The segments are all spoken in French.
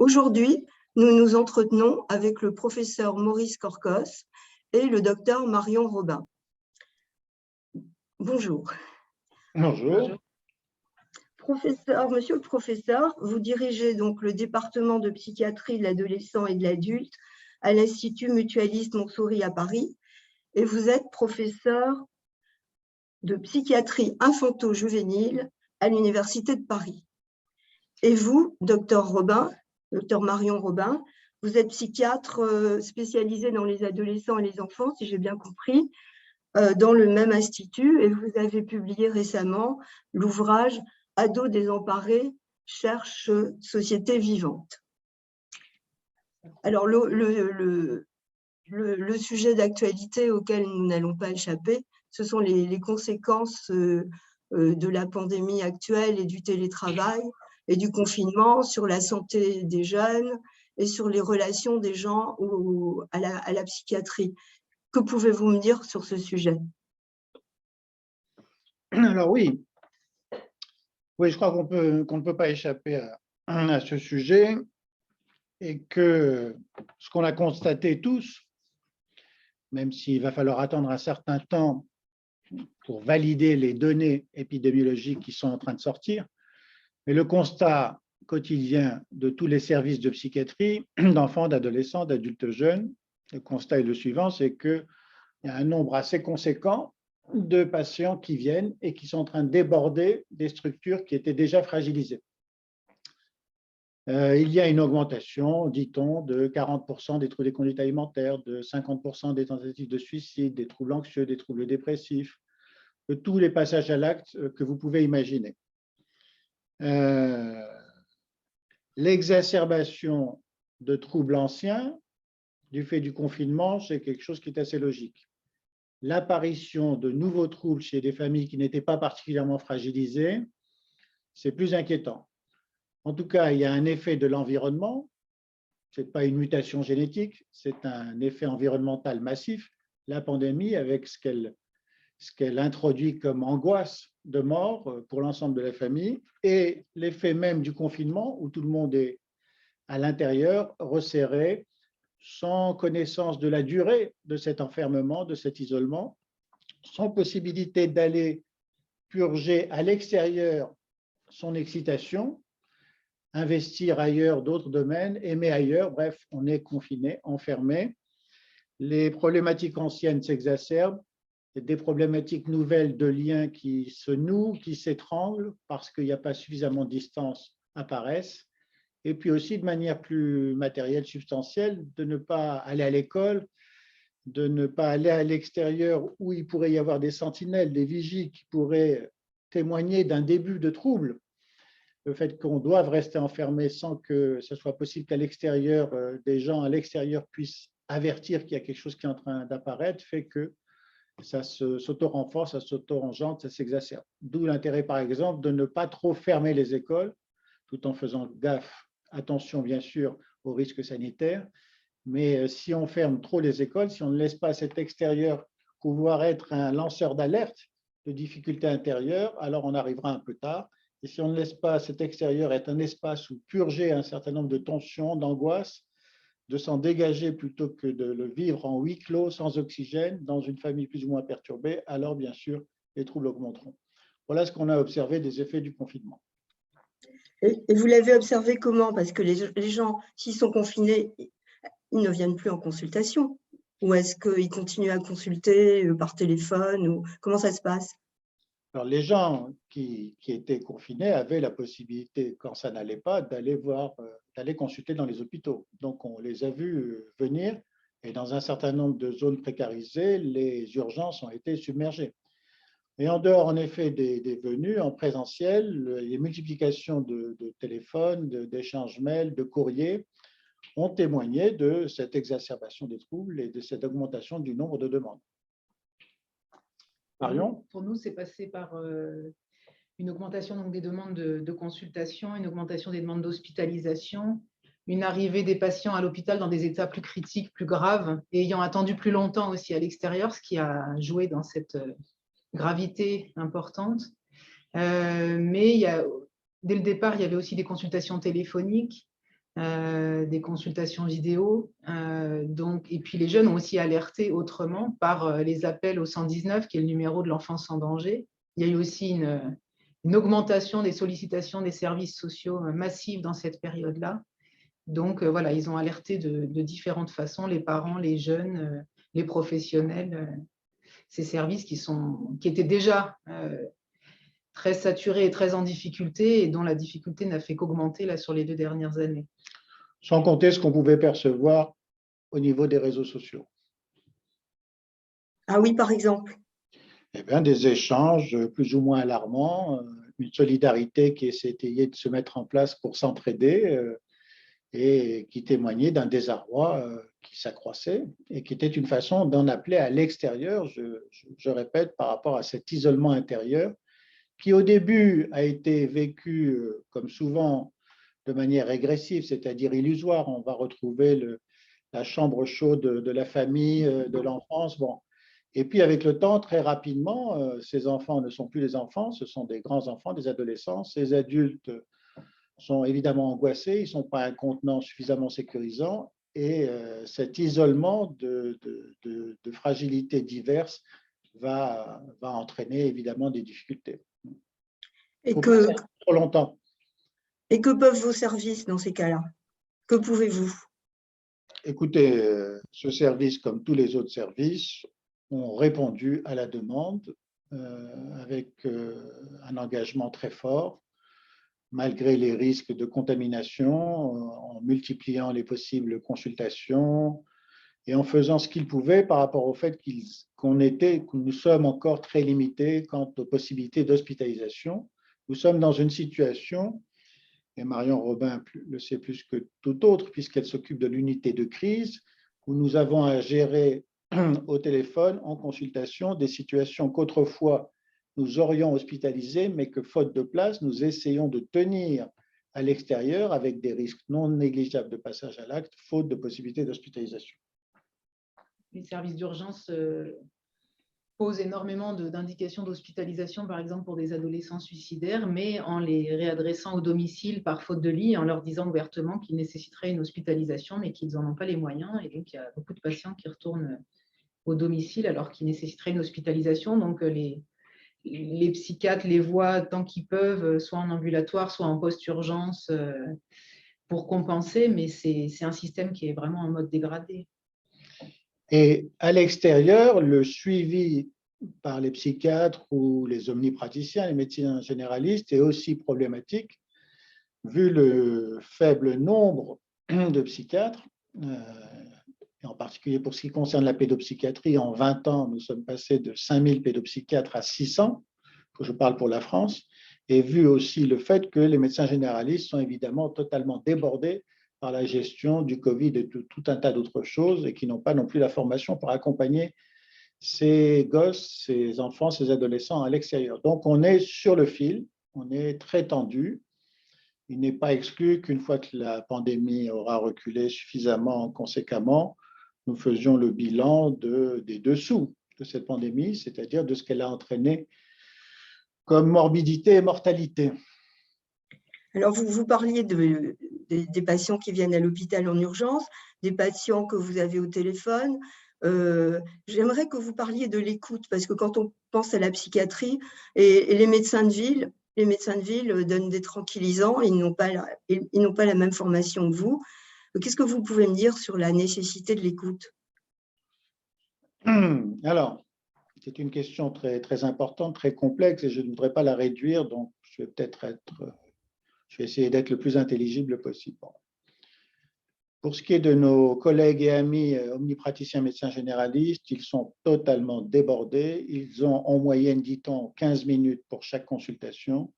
Aujourd'hui, nous nous entretenons avec le professeur Maurice Corcos et le docteur Marion Robin. Bonjour. Bonjour. Monsieur le professeur, vous dirigez donc le département de psychiatrie de l'adolescent et de l'adulte à l'Institut mutualiste Montsouris à Paris et vous êtes professeur de psychiatrie infanto-juvénile à l'Université de Paris. Et vous, docteur Marion Robin, vous êtes psychiatre spécialisé dans les adolescents et les enfants, si j'ai bien compris, dans le même institut, et vous avez publié récemment l'ouvrage « Ados désemparés cherchent société vivante ». Alors, le sujet d'actualité auquel nous n'allons pas échapper, ce sont les conséquences de la pandémie actuelle et du télétravail et du confinement sur la santé des jeunes et sur les relations des gens à la psychiatrie. Que pouvez-vous me dire sur ce sujet? Alors oui, je crois qu'on ne peut pas échapper à ce sujet et que ce qu'on a constaté tous, même s'il va falloir attendre un certain temps pour valider les données épidémiologiques qui sont en train de sortir, mais le constat quotidien de tous les services de psychiatrie, d'enfants, d'adolescents, d'adultes jeunes, le constat est le suivant, c'est qu'il y a un nombre assez conséquent de patients qui viennent et qui sont en train de déborder des structures qui étaient déjà fragilisées. Il y a une augmentation, dit-on, de 40% des troubles des conduites alimentaires, de 50% des tentatives de suicide, des troubles anxieux, des troubles dépressifs, de tous les passages à l'acte que vous pouvez imaginer. L'exacerbation de troubles anciens du fait du confinement, c'est quelque chose qui est assez logique. L'apparition de nouveaux troubles chez des familles qui n'étaient pas particulièrement fragilisées, c'est plus inquiétant. En tout cas, il y a un effet de l'environnement, ce n'est pas une mutation génétique, c'est un effet environnemental massif. La pandémie, avec ce qu'elle introduit comme angoisse de mort pour l'ensemble de la famille, et l'effet même du confinement, où tout le monde est à l'intérieur, resserré, sans connaissance de la durée de cet enfermement, de cet isolement, sans possibilité d'aller purger à l'extérieur son excitation, investir ailleurs d'autres domaines, aimer ailleurs, bref, on est confiné, enfermé. Les problématiques anciennes s'exacerbent, des problématiques nouvelles de liens qui se nouent, qui s'étranglent parce qu'il n'y a pas suffisamment de distance apparaissent. Et puis aussi de manière plus matérielle, substantielle, de ne pas aller à l'école, de ne pas aller à l'extérieur où il pourrait y avoir des sentinelles, des vigies qui pourraient témoigner d'un début de trouble. Le fait qu'on doive rester enfermé sans que ce soit possible qu'à l'extérieur, des gens à l'extérieur puissent avertir qu'il y a quelque chose qui est en train d'apparaître, fait que ça s'auto-renforce, ça s'auto-engendre, ça s'exacerbe. D'où l'intérêt, par exemple, de ne pas trop fermer les écoles, tout en faisant gaffe, attention bien sûr aux risques sanitaires, mais si on ferme trop les écoles, si on ne laisse pas cet extérieur pouvoir être un lanceur d'alerte de difficultés intérieures, alors on arrivera un peu tard. Et si on ne laisse pas cet extérieur être un espace où purger un certain nombre de tensions, d'angoisses, de s'en dégager plutôt que de le vivre en huis clos, sans oxygène, dans une famille plus ou moins perturbée, alors bien sûr, les troubles augmenteront. Voilà ce qu'on a observé des effets du confinement. Et vous l'avez observé comment? Parce que les gens, s'ils sont confinés, ils ne viennent plus en consultation. Ou est-ce qu'ils continuent à consulter par téléphone ou comment ça se passe? Alors, les gens qui étaient confinés avaient la possibilité, quand ça n'allait pas, d'aller consulter dans les hôpitaux. Donc, on les a vus venir et dans un certain nombre de zones précarisées, les urgences ont été submergées. Et en dehors, en effet, des venues en présentiel, les multiplications de téléphones, d'échanges mails, de courriers ont témoigné de cette exacerbation des troubles et de cette augmentation du nombre de demandes. Marion ? Pour nous, c'est passé par une augmentation donc, des demandes de consultation, une augmentation des demandes d'hospitalisation, une arrivée des patients à l'hôpital dans des états plus critiques, plus graves, et ayant attendu plus longtemps aussi à l'extérieur, ce qui a joué dans cette gravité importante. Mais dès le départ, il y avait aussi des consultations téléphoniques, des consultations vidéo. Et puis les jeunes ont aussi alerté autrement par les appels au 119, qui est le numéro de l'enfance en danger. Il y a eu aussi une augmentation des sollicitations des services sociaux massives dans cette période-là. Donc voilà, ils ont alerté de différentes façons, les parents, les jeunes, les professionnels, ces services qui étaient déjà très saturés et très en difficulté, et dont la difficulté n'a fait qu'augmenter là sur les 2 dernières années. Sans compter ce qu'on pouvait percevoir au niveau des réseaux sociaux. Ah oui, par exemple. Eh bien, des échanges plus ou moins alarmants, une solidarité qui essayait de se mettre en place pour s'entraider et qui témoignait d'un désarroi qui s'accroissait et qui était une façon d'en appeler à l'extérieur, je répète, par rapport à cet isolement intérieur qui au début a été vécu comme souvent de manière régressive, c'est-à-dire illusoire. On va retrouver la chambre chaude de la famille, de l'enfance. Bon. Et puis avec le temps, très rapidement, ces enfants ne sont plus des enfants, ce sont des grands enfants, des adolescents. Ces adultes sont évidemment angoissés, ils ne sont pas un contenant suffisamment sécurisant et cet isolement de fragilités diverses va entraîner évidemment des difficultés. Il ne faut pas faire trop longtemps. Et que peuvent vos services dans ces cas-là? Que pouvez-vous? Écoutez, ce service, comme tous les autres services, ont répondu à la demande avec un engagement très fort, malgré les risques de contamination, en multipliant les possibles consultations et en faisant ce qu'ils pouvaient par rapport au fait que nous sommes encore très limités quant aux possibilités d'hospitalisation. Nous sommes dans une situation, et Marion Robin le sait plus que tout autre, puisqu'elle s'occupe de l'unité de crise, où nous avons à gérer au téléphone, en consultation, des situations qu'autrefois nous aurions hospitalisées, mais que faute de place, nous essayons de tenir à l'extérieur avec des risques non négligeables de passage à l'acte, faute de possibilité d'hospitalisation. Les services d'urgence posent énormément d'indications d'hospitalisation, par exemple pour des adolescents suicidaires, mais en les réadressant au domicile par faute de lit, en leur disant ouvertement qu'ils nécessiteraient une hospitalisation, mais qu'ils n'en ont pas les moyens. Et donc, il y a beaucoup de patients qui retournent au domicile alors qu'ils nécessiteraient une hospitalisation. Donc, les psychiatres les voient tant qu'ils peuvent, soit en ambulatoire, soit en post-urgence, pour compenser, mais c'est un système qui est vraiment en mode dégradé. Et à l'extérieur, le suivi par les psychiatres ou les omnipraticiens, les médecins généralistes, est aussi problématique, vu le faible nombre de psychiatres, et en particulier pour ce qui concerne la pédopsychiatrie. En 20 ans, nous sommes passés de 5000 pédopsychiatres à 600, que je parle pour la France, et vu aussi le fait que les médecins généralistes sont évidemment totalement débordés par la gestion du Covid et de tout un tas d'autres choses, et qui n'ont pas non plus la formation pour accompagner ces gosses, ces enfants, ces adolescents à l'extérieur. Donc, on est sur le fil, on est très tendu. Il n'est pas exclu qu'une fois que la pandémie aura reculé suffisamment conséquemment, nous faisions le bilan des dessous de cette pandémie, c'est-à-dire de ce qu'elle a entraîné comme morbidité et mortalité. Alors, vous parliez des patients qui viennent à l'hôpital en urgence, des patients que vous avez au téléphone. J'aimerais que vous parliez de l'écoute, parce que quand on pense à la psychiatrie et les médecins de ville donnent des tranquillisants, ils n'ont pas la même formation que vous. Qu'est-ce que vous pouvez me dire sur la nécessité de l'écoute? Alors, c'est une question très, très importante, très complexe, et je ne voudrais pas la réduire, donc je vais essayer d'être le plus intelligible possible. Pour ce qui est de nos collègues et amis omnipraticiens médecins généralistes, ils sont totalement débordés. Ils ont en moyenne, dit-on, 15 minutes pour chaque consultation,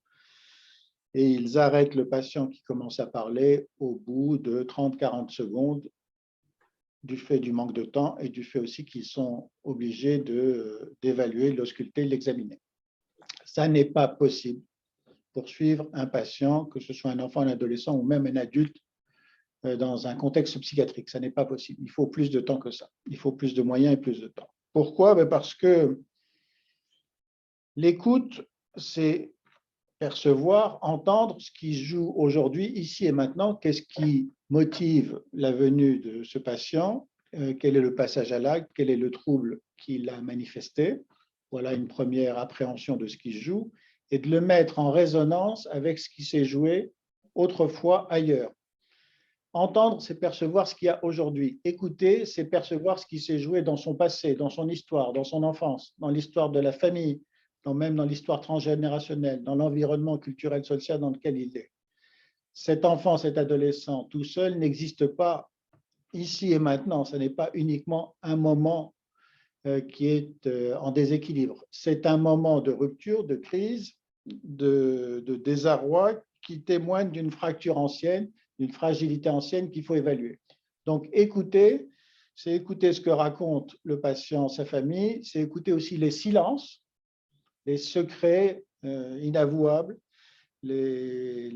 et ils arrêtent le patient qui commence à parler au bout de 30-40 secondes, du fait du manque de temps et du fait aussi qu'ils sont obligés d'évaluer, de l'ausculter, de l'examiner. Ça n'est pas possible pour suivre un patient, que ce soit un enfant, un adolescent ou même un adulte, dans un contexte psychiatrique. Ça n'est pas possible. Il faut plus de temps que ça. Il faut plus de moyens et plus de temps. Pourquoi? Parce que l'écoute, c'est percevoir, entendre ce qui se joue aujourd'hui, ici et maintenant, qu'est-ce qui motive la venue de ce patient, quel est le passage à l'acte, quel est le trouble qu'il a manifesté. Voilà une première appréhension de ce qui se joue, et de le mettre en résonance avec ce qui s'est joué autrefois ailleurs. Entendre, c'est percevoir ce qu'il y a aujourd'hui. Écouter, c'est percevoir ce qui s'est joué dans son passé, dans son histoire, dans son enfance, dans l'histoire de la famille, même dans l'histoire transgénérationnelle, dans l'environnement culturel, social dans lequel il est. Cet enfant, cet adolescent, tout seul, n'existe pas ici et maintenant. Ce n'est pas uniquement un moment qui est en déséquilibre. C'est un moment de rupture, de crise, de désarroi qui témoigne d'une fracture ancienne, d'une fragilité ancienne qu'il faut évaluer. Donc, écouter, c'est écouter ce que raconte le patient, sa famille, c'est écouter aussi les silences, les secrets inavouables, les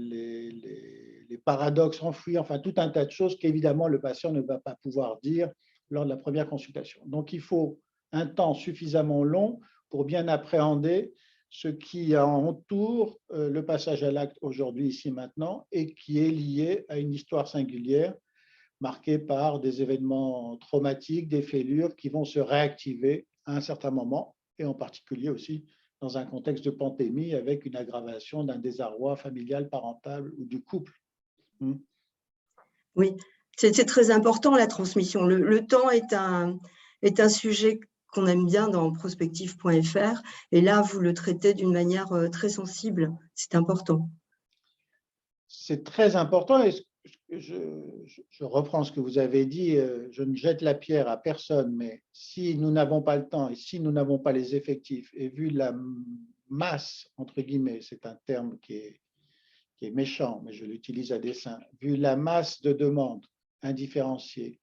paradoxes enfouis, enfin tout un tas de choses qu'évidemment le patient ne va pas pouvoir dire lors de la première consultation. Donc, il faut un temps suffisamment long pour bien appréhender ce qui entoure le passage à l'acte aujourd'hui, ici, maintenant, et qui est lié à une histoire singulière marquée par des événements traumatiques, des fêlures qui vont se réactiver à un certain moment, et en particulier aussi dans un contexte de pandémie avec une aggravation d'un désarroi familial, parental ou du couple. Oui, c'est très important la transmission. Le temps est un sujet qu'on aime bien dans prospective.fr, et là, vous le traitez d'une manière très sensible. C'est important. C'est très important, et je reprends ce que vous avez dit, je ne jette la pierre à personne, mais si nous n'avons pas le temps et si nous n'avons pas les effectifs, et vu la masse, entre guillemets, c'est un terme qui est méchant, mais je l'utilise à dessein, vu la masse de demandes indifférenciées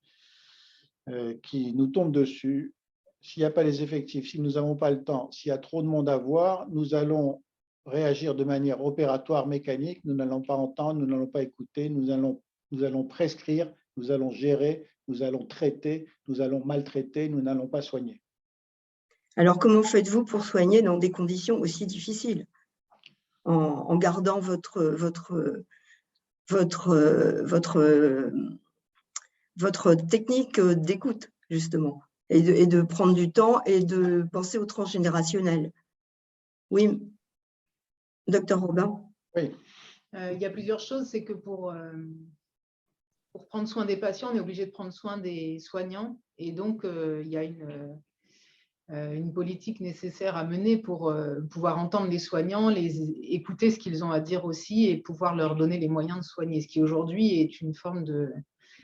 qui nous tombent dessus, s'il n'y a pas les effectifs, si nous n'avons pas le temps, s'il y a trop de monde à voir, nous allons réagir de manière opératoire, mécanique, nous n'allons pas entendre, nous n'allons pas écouter, nous allons prescrire, nous allons gérer, nous allons traiter, nous allons maltraiter, nous n'allons pas soigner. Alors, comment faites-vous pour soigner dans des conditions aussi difficiles, en gardant votre technique d'écoute, justement, et de prendre du temps et de penser au transgénérationnel? Oui, docteur Robin. Oui. Il y a plusieurs choses. C'est que pour prendre soin des patients, on est obligé de prendre soin des soignants. Et donc, il y a une politique nécessaire à mener pour pouvoir entendre les soignants, écouter ce qu'ils ont à dire aussi et pouvoir leur donner les moyens de soigner. Ce qui aujourd'hui est une forme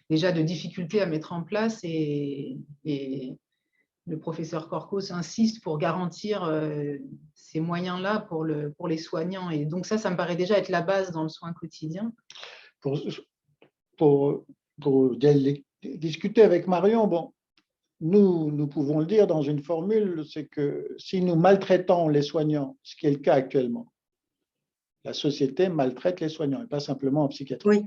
déjà de difficulté à mettre en place, et le professeur Corcos insiste pour garantir ces moyens-là pour les soignants. Et donc ça me paraît déjà être la base dans le soin quotidien. Pour discuter avec Marion, bon, nous pouvons le dire dans une formule, c'est que si nous maltraitons les soignants, ce qui est le cas actuellement, la société maltraite les soignants, et pas simplement en psychiatrie. Oui.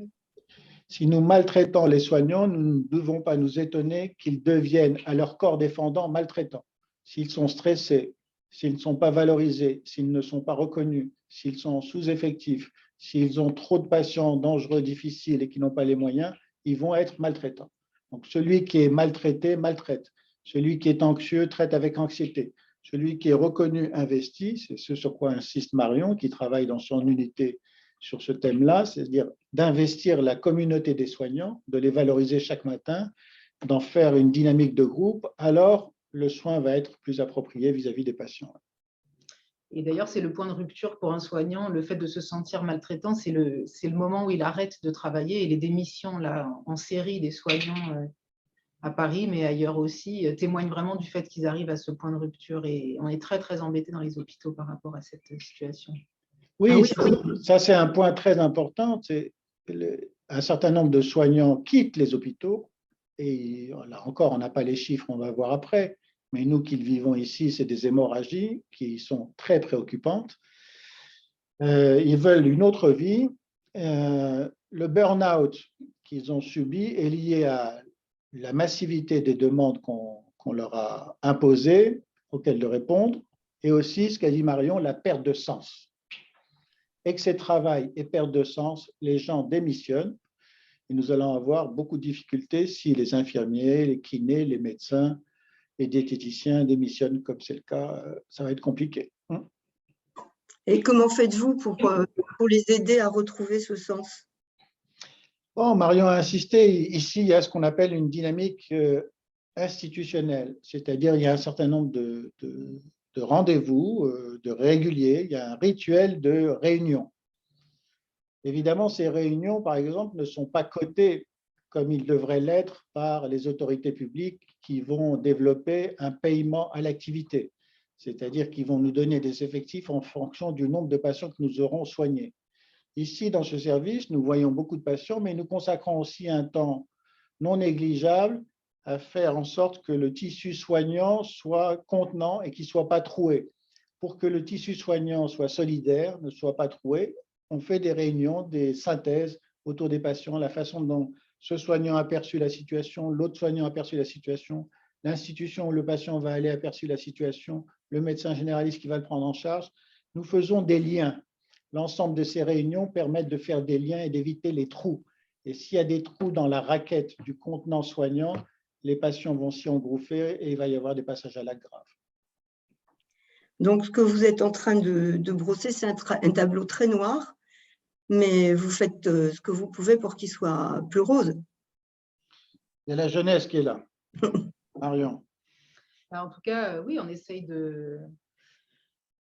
Si nous maltraitons les soignants, nous ne devons pas nous étonner qu'ils deviennent à leur corps défendant maltraitants. S'ils sont stressés, s'ils ne sont pas valorisés, s'ils ne sont pas reconnus, s'ils sont sous-effectifs, s'ils ont trop de patients dangereux, difficiles et qui n'ont pas les moyens, ils vont être maltraitants. Donc, celui qui est maltraité, maltraite. Celui qui est anxieux, traite avec anxiété. Celui qui est reconnu, investi, c'est ce sur quoi insiste Marion, qui travaille dans son unité sur ce thème-là, c'est-à-dire d'investir la communauté des soignants, de les valoriser chaque matin, d'en faire une dynamique de groupe, alors le soin va être plus approprié vis-à-vis des patients. Et d'ailleurs, c'est le point de rupture pour un soignant. Le fait de se sentir maltraitant, c'est le moment où il arrête de travailler. Et les démissions là, en série des soignants à Paris, mais ailleurs aussi, témoignent vraiment du fait qu'ils arrivent à ce point de rupture. Et on est très, très embêtés dans les hôpitaux par rapport à cette situation. Oui, ça c'est un point très important. Un certain nombre de soignants quittent les hôpitaux. Et là encore, on n'a pas les chiffres, on va voir après. Mais nous qui le vivons ici, c'est des hémorragies qui sont très préoccupantes. Ils veulent une autre vie. Le burn-out qu'ils ont subi est lié à la massivité des demandes qu'on leur a imposées, auxquelles de répondre, et aussi, ce qu'a dit Marion, la perte de sens. excès de travail et perte de sens, les gens démissionnent et nous allons avoir beaucoup de difficultés si les infirmiers, les kinés, les médecins, les diététiciens démissionnent comme c'est le cas. Ça va être compliqué. Et comment faites-vous pour les aider à retrouver ce sens? Bon, Marion a insisté, ici, il y a ce qu'on appelle une dynamique institutionnelle, c'est-à-dire il y a un certain nombre de rendez-vous, de réguliers, il y a un rituel de réunion. Évidemment, ces réunions, par exemple, ne sont pas cotées comme ils devraient l'être par les autorités publiques qui vont développer un paiement à l'activité, c'est-à-dire qu'ils vont nous donner des effectifs en fonction du nombre de patients que nous aurons soignés. Ici, dans ce service, nous voyons beaucoup de patients, mais nous consacrons aussi un temps non négligeable à faire en sorte que le tissu soignant soit contenant et qu'il ne soit pas troué. Pour que le tissu soignant soit solidaire, ne soit pas troué, on fait des réunions, des synthèses autour des patients, la façon dont ce soignant a perçu la situation, l'autre soignant a perçu la situation, l'institution où le patient va aller a perçu la situation, le médecin généraliste qui va le prendre en charge. Nous faisons des liens. L'ensemble de ces réunions permettent de faire des liens et d'éviter les trous. Et s'il y a des trous dans la raquette du contenant soignant, les patients vont s'y engouffrer et il va y avoir des passages à l'acte grave. Donc, ce que vous êtes en train de brosser, c'est un tableau très noir, mais vous faites ce que vous pouvez pour qu'il soit plus rose. Il y a la jeunesse qui est là. Marion. En tout cas, oui, on essaye de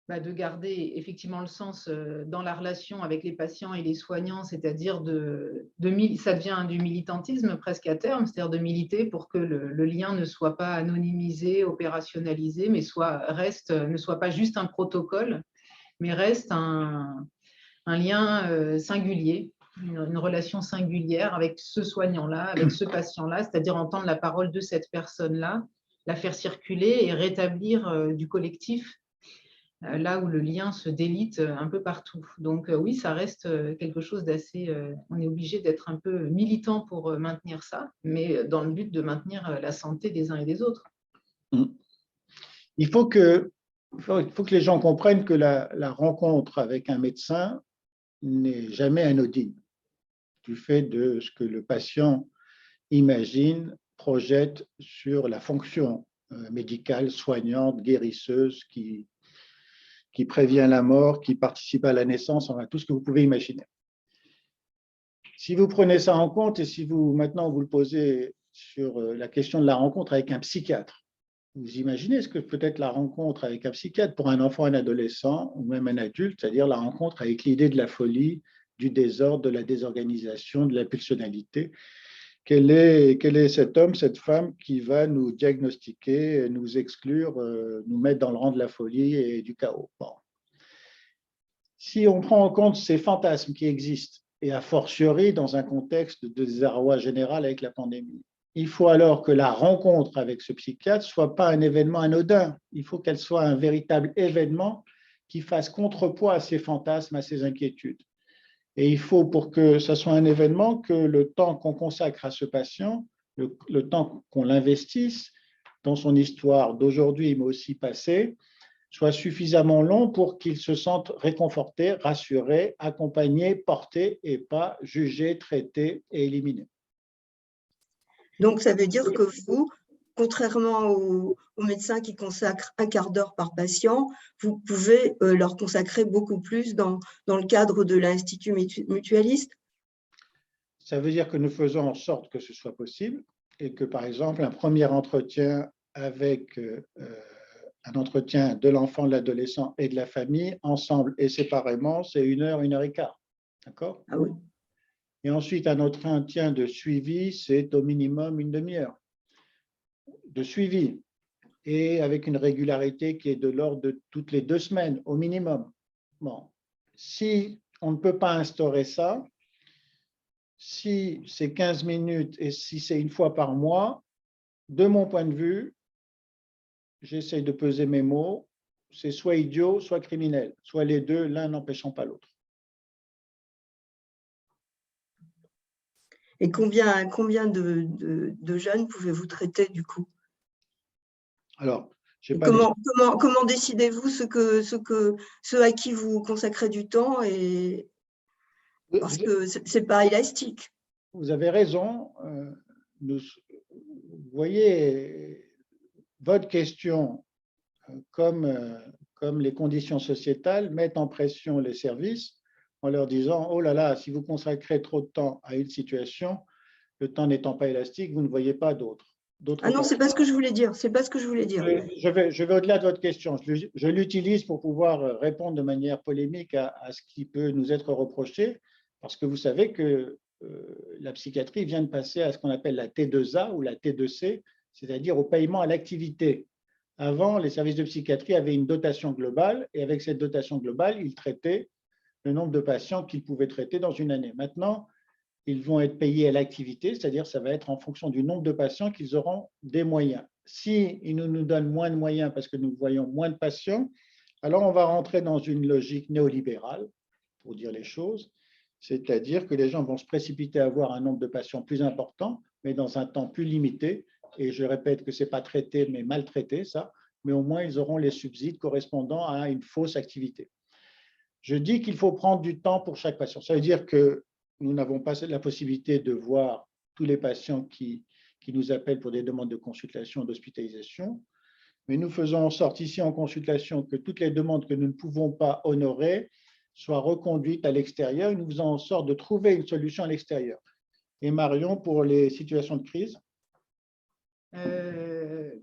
garder effectivement le sens dans la relation avec les patients et les soignants, c'est-à-dire ça devient du militantisme presque à terme, c'est-à-dire de militer pour que le lien ne soit pas anonymisé, opérationnalisé, mais ne soit pas juste un protocole, mais reste un lien singulier, une relation singulière avec ce soignant-là, avec ce patient-là, c'est-à-dire entendre la parole de cette personne-là, la faire circuler et rétablir du collectif là où le lien se délite un peu partout. Donc oui, ça reste quelque chose d'assez... on est obligé d'être un peu militant pour maintenir ça, mais dans le but de maintenir la santé des uns et des autres. Il faut que les gens comprennent que la rencontre avec un médecin n'est jamais anodine, du fait de ce que le patient imagine, projette sur la fonction médicale, soignante, guérisseuse, qui prévient la mort, qui participe à la naissance, enfin tout ce que vous pouvez imaginer. Si vous prenez ça en compte et si maintenant vous le posez sur la question de la rencontre avec un psychiatre, vous imaginez ce que peut être la rencontre avec un psychiatre pour un enfant, un adolescent ou même un adulte, c'est-à-dire la rencontre avec l'idée de la folie, du désordre, de la désorganisation, de l'impulsonnalité. Quel est cet homme, cette femme qui va nous diagnostiquer, nous exclure, nous mettre dans le rang de la folie et du chaos? Bon. Si on prend en compte ces fantasmes qui existent, et a fortiori dans un contexte de désarroi général avec la pandémie, il faut alors que la rencontre avec ce psychiatre ne soit pas un événement anodin. Il faut qu'elle soit un véritable événement qui fasse contrepoids à ces fantasmes, à ces inquiétudes. Et il faut, pour que ce soit un événement, que le temps qu'on consacre à ce patient, le temps qu'on l'investisse dans son histoire d'aujourd'hui, mais aussi passée, soit suffisamment long pour qu'il se sente réconforté, rassuré, accompagné, porté et pas jugé, traité et éliminé. Donc, ça veut dire que vous, contrairement aux médecins qui consacrent un quart d'heure par patient, vous pouvez leur consacrer beaucoup plus dans le cadre de l'Institut mutualiste? Ça veut dire que nous faisons en sorte que ce soit possible et que, par exemple, un premier entretien avec un entretien de l'enfant, de l'adolescent et de la famille, ensemble et séparément, c'est 1 heure, 1 heure et quart. D'accord? Ah oui. Et ensuite, un entretien de suivi, c'est au minimum 1 demi-heure de suivi et avec une régularité qui est de l'ordre de toutes les 2 semaines au minimum. Bon, si on ne peut pas instaurer ça, si c'est 15 minutes et si c'est 1 fois par mois, de mon point de vue, j'essaie de peser mes mots, c'est soit idiot, soit criminel, soit les deux, l'un n'empêchant pas l'autre. Et combien de jeunes pouvez-vous traiter du coup? Alors, Comment décidez-vous ce à qui vous consacrez du temps parce que ce n'est pas élastique. Vous avez raison. Vous voyez, votre question, comme les conditions sociétales, mettent en pression les services en leur disant « Oh là là, si vous consacrez trop de temps à une situation, le temps n'étant pas élastique, vous ne voyez pas d'autres. » Ah non, ce n'est pas ce que je voulais dire. C'est pas ce que je voulais dire. Je vais au-delà de votre question. Je l'utilise pour pouvoir répondre de manière polémique à ce qui peut nous être reproché, parce que vous savez que la psychiatrie vient de passer à ce qu'on appelle la T2A ou la T2C, c'est-à-dire au paiement à l'activité. Avant, les services de psychiatrie avaient une dotation globale et avec cette dotation globale, ils traitaient le nombre de patients qu'ils pouvaient traiter dans une année. Maintenant, ils vont être payés à l'activité, c'est-à-dire ça va être en fonction du nombre de patients qu'ils auront des moyens. S'ils nous donnent moins de moyens parce que nous voyons moins de patients, alors on va rentrer dans une logique néolibérale, pour dire les choses, c'est-à-dire que les gens vont se précipiter à avoir un nombre de patients plus important, mais dans un temps plus limité. Et je répète que ce n'est pas traité, mais maltraité, ça, mais au moins ils auront les subsides correspondant à une fausse activité. Je dis qu'il faut prendre du temps pour chaque patient. Ça veut dire que nous n'avons pas la possibilité de voir tous les patients qui nous appellent pour des demandes de consultation et d'hospitalisation, mais nous faisons en sorte ici en consultation que toutes les demandes que nous ne pouvons pas honorer soient reconduites à l'extérieur et nous faisons en sorte de trouver une solution à l'extérieur. Et Marion, pour les situations de crise?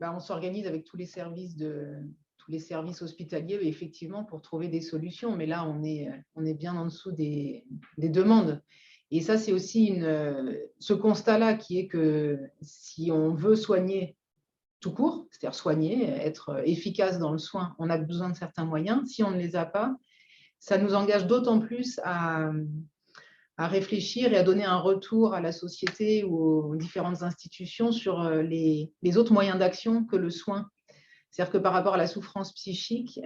On s'organise avec tous les services hospitaliers, effectivement, pour trouver des solutions. Mais là, on est bien en dessous des demandes. Et ça, c'est aussi ce constat-là qui est que si on veut soigner tout court, c'est-à-dire soigner, être efficace dans le soin, on a besoin de certains moyens. Si on ne les a pas, ça nous engage d'autant plus à réfléchir et à donner un retour à la société ou aux différentes institutions sur les autres moyens d'action que le soin. C'est-à-dire que par rapport à la souffrance psychique,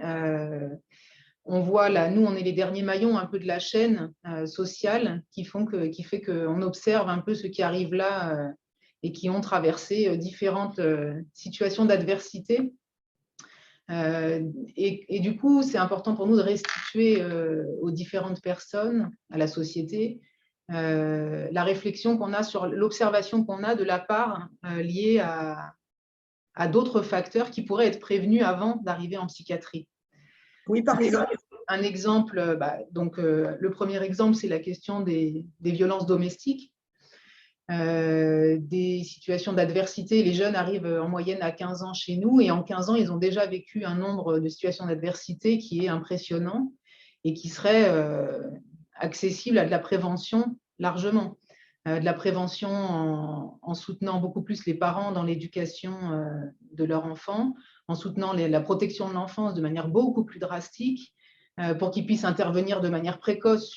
on voit là, nous, on est les derniers maillons un peu de la chaîne sociale qui fait qu'on observe un peu ce qui arrive là et qui ont traversé différentes situations d'adversité. Et du coup, c'est important pour nous de restituer aux différentes personnes, à la société, la réflexion qu'on a sur l'observation qu'on a de la part liée à d'autres facteurs qui pourraient être prévenus avant d'arriver en psychiatrie. Oui, par exemple. Un exemple, le premier exemple, c'est la question des violences domestiques. Des situations d'adversité. Les jeunes arrivent en moyenne à 15 ans chez nous et en 15 ans, ils ont déjà vécu un nombre de situations d'adversité qui est impressionnant et qui serait accessible à de la prévention largement. De la prévention en soutenant beaucoup plus les parents dans l'éducation de leurs enfants, en soutenant la protection de l'enfance de manière beaucoup plus drastique, pour qu'ils puissent intervenir de manière précoce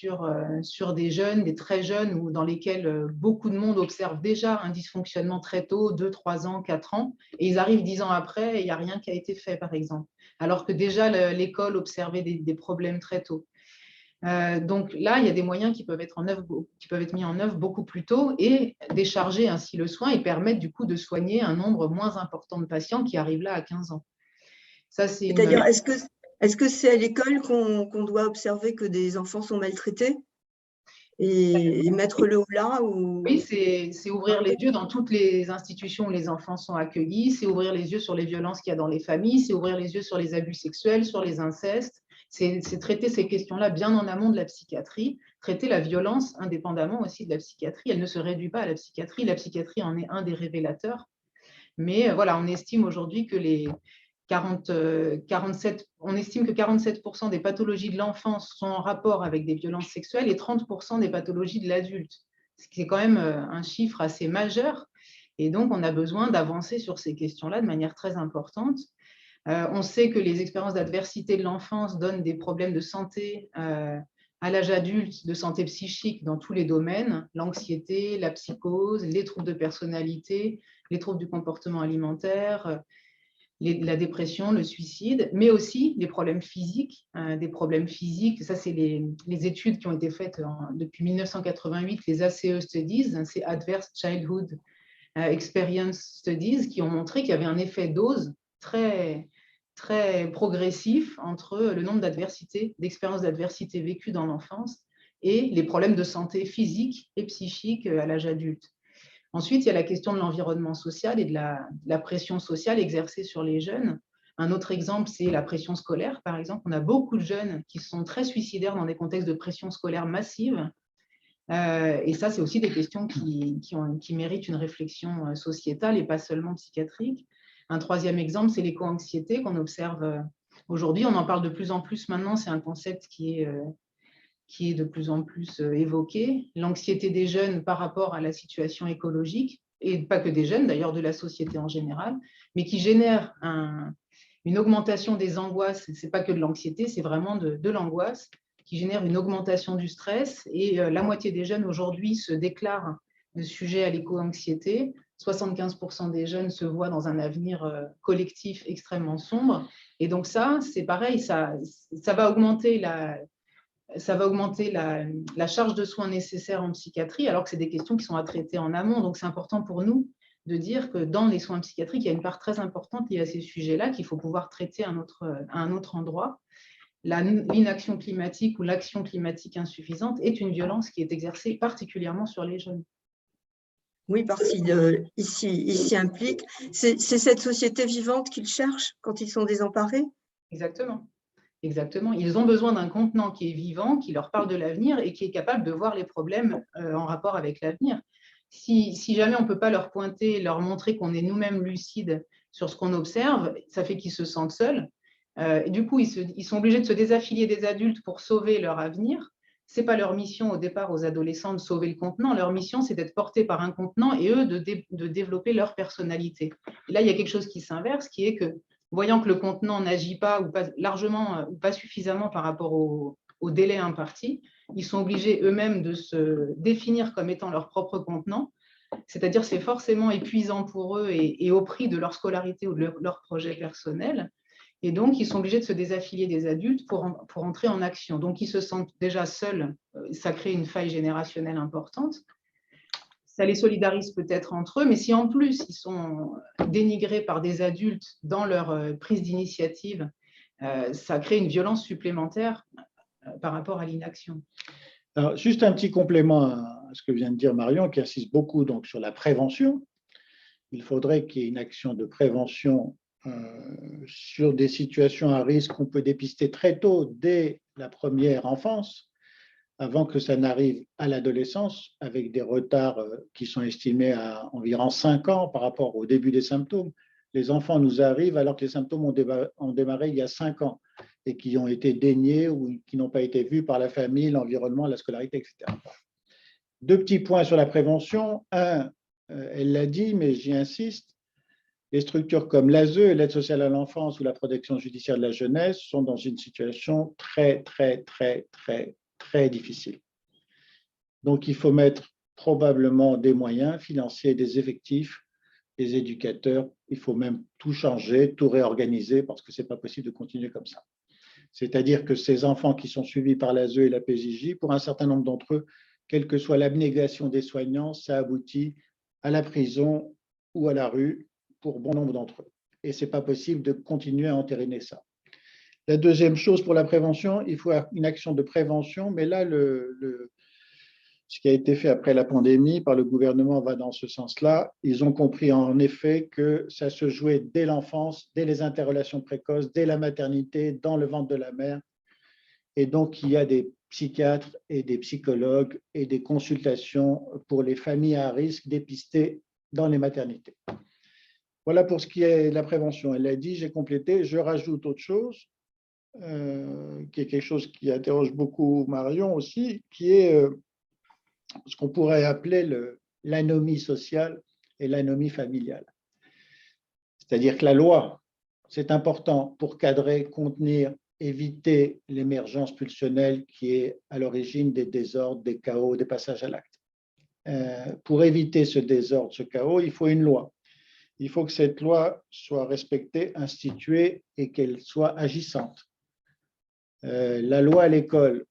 sur des jeunes, des très jeunes, ou dans lesquels beaucoup de monde observe déjà un dysfonctionnement très tôt, 2, 3 ans, 4 ans, et ils arrivent 10 ans après et il n'y a rien qui a été fait, par exemple, alors que déjà l'école observait des problèmes très tôt. Donc là, il y a des moyens qui peuvent être mis en œuvre beaucoup plus tôt et décharger ainsi le soin et permettre du coup de soigner un nombre moins important de patients qui arrivent là à 15 ans. C'est-à-dire, est-ce que c'est à l'école qu'on doit observer que des enfants sont maltraités et mettre le haut là ou... Oui, c'est ouvrir les yeux dans toutes les institutions où les enfants sont accueillis, c'est ouvrir les yeux sur les violences qu'il y a dans les familles, c'est ouvrir les yeux sur les abus sexuels, sur les incestes, c'est traiter ces questions-là bien en amont de la psychiatrie, traiter la violence indépendamment aussi de la psychiatrie. Elle ne se réduit pas à la psychiatrie en est un des révélateurs. Mais voilà, on estime aujourd'hui que on estime que 47% des pathologies de l'enfance sont en rapport avec des violences sexuelles et 30% des pathologies de l'adulte, ce qui est quand même un chiffre assez majeur. Et donc, on a besoin d'avancer sur ces questions-là de manière très importante. On sait que les expériences d'adversité de l'enfance donnent des problèmes de santé à l'âge adulte, de santé psychique dans tous les domaines, l'anxiété, la psychose, les troubles de personnalité, les troubles du comportement alimentaire, la dépression, le suicide, mais aussi les problèmes physiques. Des problèmes physiques, ça c'est les études qui ont été faites depuis 1988, les ACE Studies, c'est Adverse Childhood Experience Studies, qui ont montré qu'il y avait un effet dose très, très progressif entre le nombre d'expériences d'adversité vécues dans l'enfance et les problèmes de santé physique et psychique à l'âge adulte. Ensuite, il y a la question de l'environnement social et de la pression sociale exercée sur les jeunes. Un autre exemple, c'est la pression scolaire, par exemple. On a beaucoup de jeunes qui sont très suicidaires dans des contextes de pression scolaire massive. Et ça, c'est aussi des questions qui méritent une réflexion sociétale et pas seulement psychiatrique. Un troisième exemple, c'est l'éco-anxiété qu'on observe aujourd'hui. On en parle de plus en plus maintenant. C'est un concept qui est de plus en plus évoqué. L'anxiété des jeunes par rapport à la situation écologique, et pas que des jeunes, d'ailleurs de la société en général, mais qui génère une augmentation des angoisses. Ce n'est pas que de l'anxiété, c'est vraiment de l'angoisse qui génère une augmentation du stress. Et la moitié des jeunes aujourd'hui se déclarent sujet à l'éco-anxiété. 75% des jeunes se voient dans un avenir collectif extrêmement sombre. Et donc ça, c'est pareil, ça va augmenter la charge de soins nécessaires en psychiatrie, alors que c'est des questions qui sont à traiter en amont. Donc, c'est important pour nous de dire que dans les soins psychiatriques, il y a une part très importante liée à ces sujets-là qu'il faut pouvoir traiter à un autre endroit. L'inaction climatique ou l'action climatique insuffisante est une violence qui est exercée particulièrement sur les jeunes. Oui, parce qu'il s'y implique. C'est cette société vivante qu'ils cherchent quand ils sont désemparés. Exactement. Exactement. Ils ont besoin d'un contenant qui est vivant, qui leur parle de l'avenir et qui est capable de voir les problèmes en rapport avec l'avenir. Si jamais on ne peut pas leur pointer, leur montrer qu'on est nous-mêmes lucides sur ce qu'on observe, ça fait qu'ils se sentent seuls. Et du coup, ils sont obligés de se désaffilier des adultes pour sauver leur avenir. Ce n'est pas leur mission au départ aux adolescents de sauver le contenant. Leur mission, c'est d'être portés par un contenant et eux de développer leur personnalité. Et là, il y a quelque chose qui s'inverse, qui est que voyant que le contenant n'agit pas ou pas largement ou pas suffisamment par rapport au délai imparti, ils sont obligés eux-mêmes de se définir comme étant leur propre contenant. C'est-à-dire c'est forcément épuisant pour eux et au prix de leur scolarité ou de leur projet personnel. Et donc, ils sont obligés de se désaffilier des adultes pour entrer en action. Donc, ils se sentent déjà seuls. Ça crée une faille générationnelle importante. Ça les solidarise peut-être entre eux, mais si en plus ils sont dénigrés par des adultes dans leur prise d'initiative, ça crée une violence supplémentaire par rapport à l'inaction. Alors, juste un petit complément à ce que vient de dire Marion, qui insiste beaucoup donc, sur la prévention. Il faudrait qu'il y ait une action de prévention sur des situations à risque qu'on peut dépister très tôt, dès la première enfance, avant que ça n'arrive à l'adolescence, avec des retards qui sont estimés à environ 5 ans par rapport au début des symptômes. Les enfants nous arrivent alors que les symptômes ont démarré il y a 5 ans et qui ont été déniés ou qui n'ont pas été vus par la famille, l'environnement, la scolarité, etc. 2 petits points sur la prévention. Un, elle l'a dit, mais j'y insiste, les structures comme l'ASE, l'aide sociale à l'enfance ou la protection judiciaire de la jeunesse sont dans une situation très, très, très, très, très difficile. Donc, il faut mettre probablement des moyens financiers, des effectifs, des éducateurs. Il faut même tout changer, tout réorganiser parce que ce n'est pas possible de continuer comme ça. C'est-à-dire que ces enfants qui sont suivis par l'ASE et la PJJ, pour un certain nombre d'entre eux, quelle que soit l'abnégation des soignants, ça aboutit à la prison ou à la rue pour bon nombre d'entre eux. Et ce n'est pas possible de continuer à entériner ça. La deuxième chose pour la prévention, il faut une action de prévention, mais là, ce qui a été fait après la pandémie par le gouvernement va dans ce sens-là. Ils ont compris en effet que ça se jouait dès l'enfance, dès les interrelations précoces, dès la maternité, dans le ventre de la mère. Et donc, il y a des psychiatres et des psychologues et des consultations pour les familles à risque dépistées dans les maternités. Voilà pour ce qui est de la prévention. Elle l'a dit, j'ai complété. Je rajoute autre chose, qui est quelque chose qui interroge beaucoup Marion aussi, qui est ce qu'on pourrait appeler l'anomie sociale et l'anomie familiale. C'est-à-dire que la loi, c'est important pour cadrer, contenir, éviter l'émergence pulsionnelle qui est à l'origine des désordres, des chaos, des passages à l'acte. Pour éviter ce désordre, ce chaos, il faut une loi. Il faut que cette loi soit respectée, instituée et qu'elle soit agissante. La loi à l'école,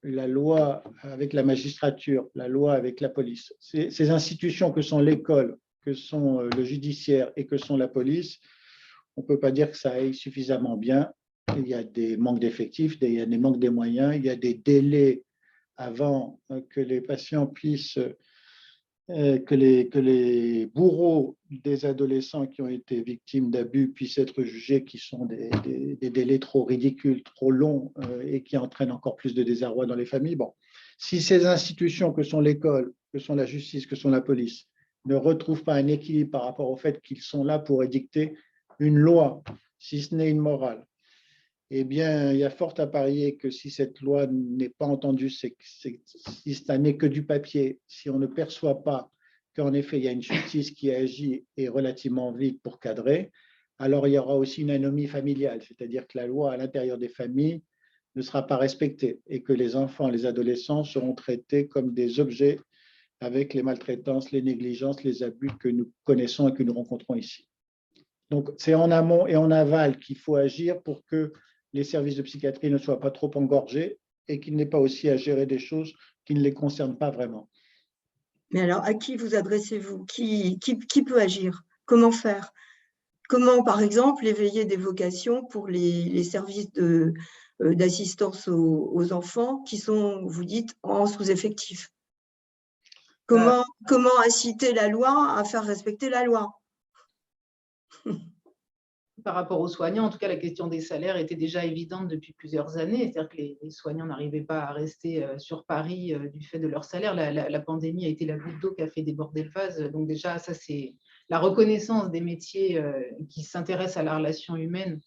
la loi avec la magistrature, la loi avec la police, ces institutions que sont l'école, que sont le judiciaire et que sont la police, on ne peut pas dire que ça aille suffisamment bien. Il y a des manques d'effectifs, il y a des manques des moyens, il y a des délais avant que les patients puissent, que les bourreaux des adolescents qui ont été victimes d'abus puissent être jugés, qui sont des délais trop ridicules, trop longs et qui entraînent encore plus de désarroi dans les familles. Bon, si ces institutions que sont l'école, que sont la justice, que sont la police, ne retrouvent pas un équilibre par rapport au fait qu'ils sont là pour édicter une loi, si ce n'est une morale, eh bien, il y a fort à parier que si cette loi n'est pas entendue, si ça n'est que du papier, si on ne perçoit pas qu'en effet, il y a une justice qui agit et relativement vite pour cadrer, alors il y aura aussi une anomie familiale, c'est-à-dire que la loi à l'intérieur des familles ne sera pas respectée et que les enfants, les adolescents seront traités comme des objets avec les maltraitances, les négligences, les abus que nous connaissons et que nous rencontrons ici. Donc, c'est en amont et en aval qu'il faut agir pour que les services de psychiatrie ne soient pas trop engorgés et qu'il n'aient pas aussi à gérer des choses qui ne les concernent pas vraiment. Mais alors, à qui vous adressez-vous? Qui peut agir? Comment faire? Comment, par exemple, éveiller des vocations pour les services d'assistance aux enfants qui sont, vous dites, en sous-effectif? Comment inciter la loi à faire respecter la loi? Par rapport aux soignants, en tout cas, la question des salaires était déjà évidente depuis plusieurs années. C'est-à-dire que les soignants n'arrivaient pas à rester sur Paris du fait de leur salaire. La pandémie a été la goutte d'eau qui a fait déborder le vase. Donc déjà, ça, c'est la reconnaissance des métiers qui s'intéressent à la relation humaine.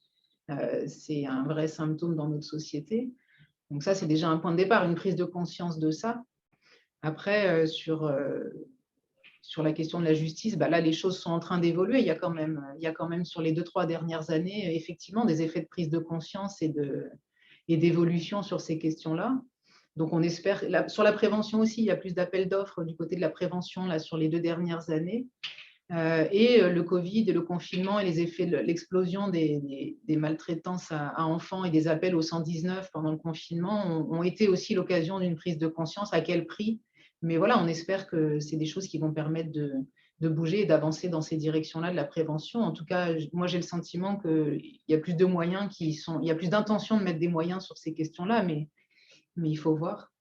C'est un vrai symptôme dans notre société. Donc ça, c'est déjà un point de départ, une prise de conscience de ça. Après, sur la question de la justice, là, les choses sont en train d'évoluer. Il y a quand même sur les 2-3 dernières années, effectivement, des effets de prise de conscience et d'évolution sur ces questions-là. Donc, on espère, sur la prévention aussi, il y a plus d'appels d'offres du côté de la prévention là, sur les 2 dernières années. Et le Covid et le confinement et les effets de l'explosion des maltraitances à enfants et des appels au 119 pendant le confinement ont été aussi l'occasion d'une prise de conscience. À quel prix? Mais voilà, on espère que c'est des choses qui vont permettre de bouger et d'avancer dans ces directions-là de la prévention. En tout cas, moi, j'ai le sentiment qu'il y a plus de moyens il y a plus d'intention de mettre des moyens sur ces questions-là, mais il faut voir.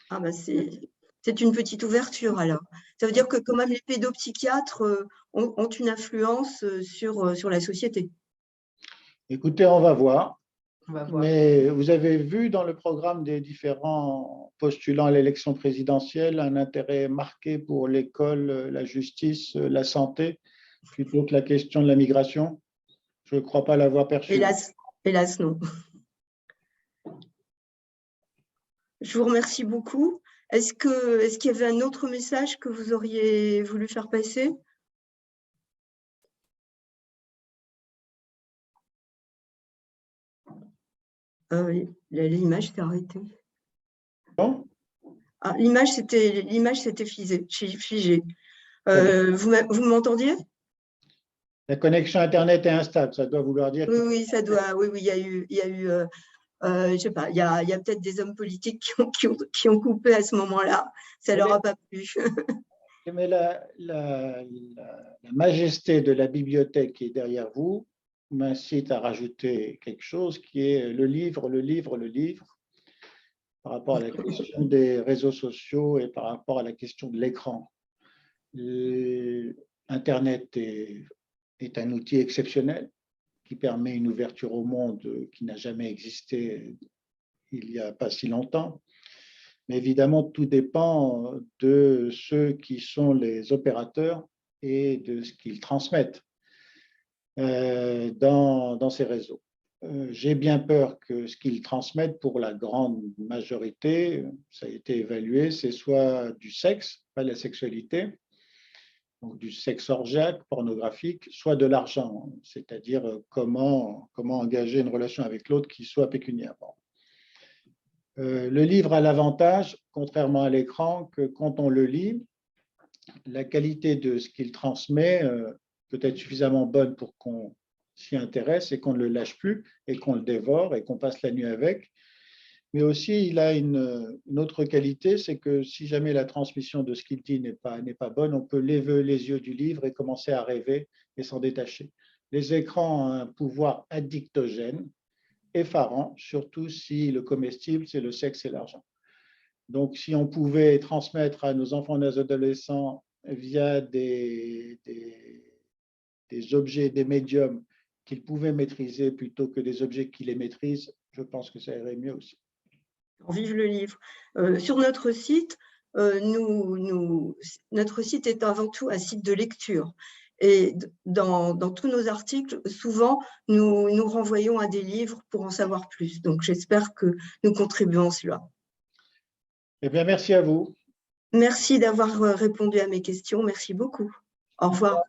Ah ben c'est une petite ouverture alors. Ça veut dire que quand même les pédopsychiatres ont une influence sur la société. Écoutez, on va voir. On va voir. Mais vous avez vu dans le programme des différents postulants à l'élection présidentielle un intérêt marqué pour l'école, la justice, la santé, plutôt que la question de la migration? Je ne crois pas l'avoir perçu. Hélas, non. Je vous remercie beaucoup. Est-ce qu'il y avait un autre message que vous auriez voulu faire passer? Ah oui, l'image s'est arrêtée. Non? Ah, l'image s'était figée. Vous m'entendiez? La connexion Internet est instable, ça doit vouloir dire… Oui, ça doit. Oui, il y a eu je sais pas, il y a peut-être des hommes politiques qui ont coupé à ce moment-là. Ça leur a pas plu. Mais la majesté de la bibliothèque qui est derrière vous m'incite à rajouter quelque chose qui est le livre, par rapport à la question des réseaux sociaux et par rapport à la question de l'écran. Internet est un outil exceptionnel qui permet une ouverture au monde qui n'a jamais existé il n'y a pas si longtemps. Mais évidemment, tout dépend de ceux qui sont les opérateurs et de ce qu'ils transmettent dans ces réseaux. J'ai bien peur que ce qu'ils transmettent pour la grande majorité, ça a été évalué, c'est soit du sexe, pas de la sexualité, donc du sexe orgiaque, pornographique, soit de l'argent, c'est-à-dire comment engager une relation avec l'autre qui soit pécuniaire. Bon. Le livre a l'avantage, contrairement à l'écran, que quand on le lit, la qualité de ce qu'il transmet peut être suffisamment bonne pour qu'on s'y intéresse et qu'on ne le lâche plus et qu'on le dévore et qu'on passe la nuit avec. Mais aussi, il a une autre qualité, c'est que si jamais la transmission de ce qu'il dit n'est pas bonne, on peut lever les yeux du livre et commencer à rêver et s'en détacher. Les écrans ont un pouvoir addictogène, effarant, surtout si le comestible, c'est le sexe et l'argent. Donc, si on pouvait transmettre à nos enfants et nos adolescents via des objets, des médiums qu'ils pouvaient maîtriser plutôt que des objets qui les maîtrisent, je pense que ça irait mieux aussi. Vive le livre. Sur notre site, notre site est avant tout un site de lecture. Et dans tous nos articles, souvent, nous renvoyons à des livres pour en savoir plus. Donc, j'espère que nous contribuons à cela. Eh bien, merci à vous. Merci d'avoir répondu à mes questions. Merci beaucoup. Au revoir.